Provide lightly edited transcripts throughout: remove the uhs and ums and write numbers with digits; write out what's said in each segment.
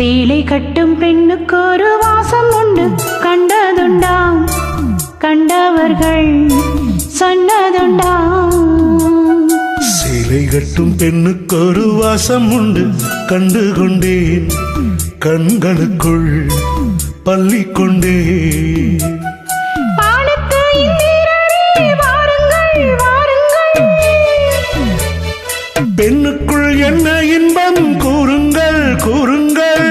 சேலை கட்டும் பெண்ணுக்கு ஒரு வாசம் உண்டு, கண்டதுண்டா கண்டவர்கள் சொன்னதுண்டா. சேலை கட்டும் பெண்ணுக்கு ஒரு வாசம் உண்டு, கண்டு கொண்டேன் கண்களுக்குள் பள்ளி கொண்டேன். பெண்ணுக்குள் என்ன இன்பம் கூறுங்கள் கூறுங்கள்.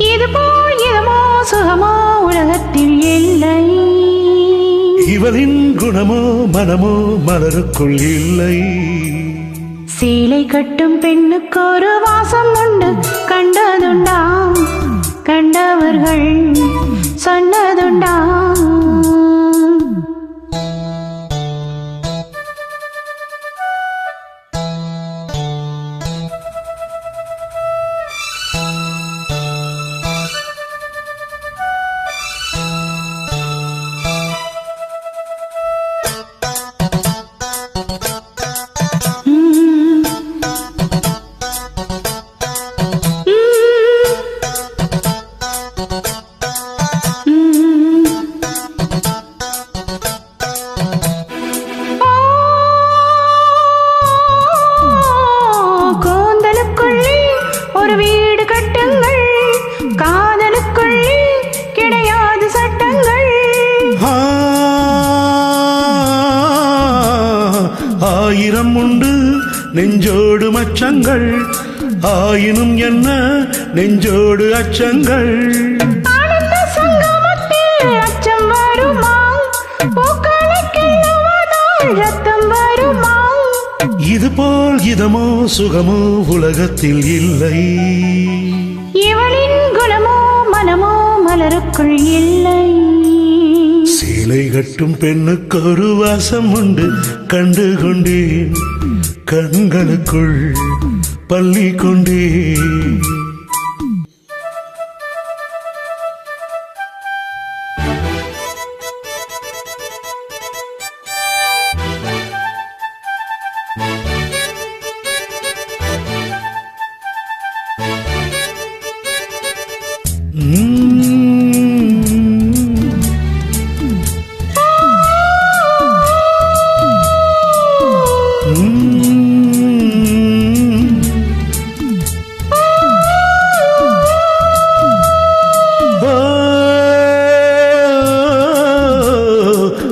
இதுபோல் இதமோ சுகமோ உலகத்தில் இல்லை. இவளின் குணமோ மனமோ மலருக்குள் இல்லை. சேலை கட்டும் பெண்ணுக்கு ஒரு வாசம் உண்டு, கண்டதுண்டா கண்டவர்கள் சொன்னதுண்டா. ஒரு வீடு கட்டுங்கள், காதலுக்குள்ளே கிடையாது சட்டங்கள். ஆயிரம் உண்டு நெஞ்சோடு மச்சங்கள், ஆயினும் என்ன நெஞ்சோடு அச்சங்கள். ஆனந்த சங்கமத்தில் அச்சம் வருமா, பூக்களுக்கெல்லாம் ரத்தம் வருமா. இதுபோல் இதமோ சுகமோ உலகத்தில் இல்லை. இவளின் குணமோ மனமோ மலருக்குள் இல்லை. சேலை கட்டும் பெண்ணுக்கு ஒரு வாசம் உண்டு, கண்டு கொண்டேன் கண்களுக்குள் பள்ளி கொண்டேன்.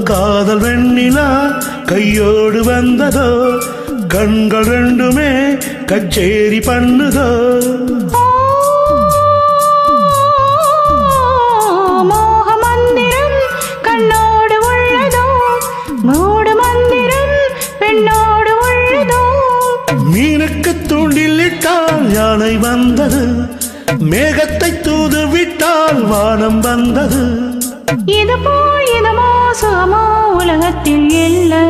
காதல் வெண்ணிலா கையோடு வந்ததோ, கண்கள் ரெண்டுமே கச்சேரி பண்ணுதோ. மோக மந்திரம் கண்ணோடு உள்ளதோ, மூடு மந்திரம் பெண்ணோடு உள்ளதோ. மீனுக்கு தூண்டில் இட்டால் யானை வந்தது, மேகத்தை தூது விட்டால் வானம் வந்தது. இதுபோல் இதமோ சுகமோ உலகத்தில் இல்லை.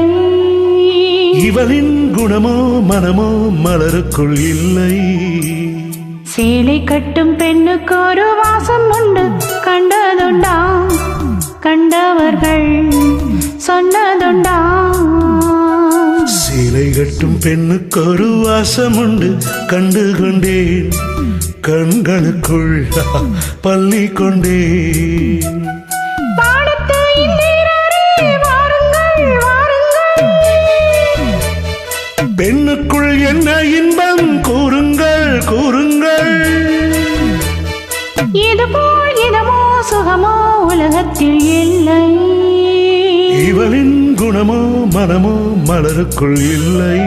இவளின் குணமோ மனமோ மலருக்குள் இல்லை. சேலை கட்டும் பெண்ணுக்கு ஒரு வாசம் உண்டு, கண்டதுண்டா கண்டவர்கள் சொன்னதுண்டா. சேலை கட்டும் பெண்ணுக்கு ஒரு வாசம் உண்டு, கண்டு கொண்டேன் கண்களுக்குள் பள்ளி கொண்டேன். பெண்ணுக்குள் என்ன இன்பம் கூறுங்கள் கூறுங்கள். இதுபோல் இதமோ சுகமோ உலகத்தில் இல்லை. இவளின் குணமோ மனமோ மலருக்குள் இல்லை.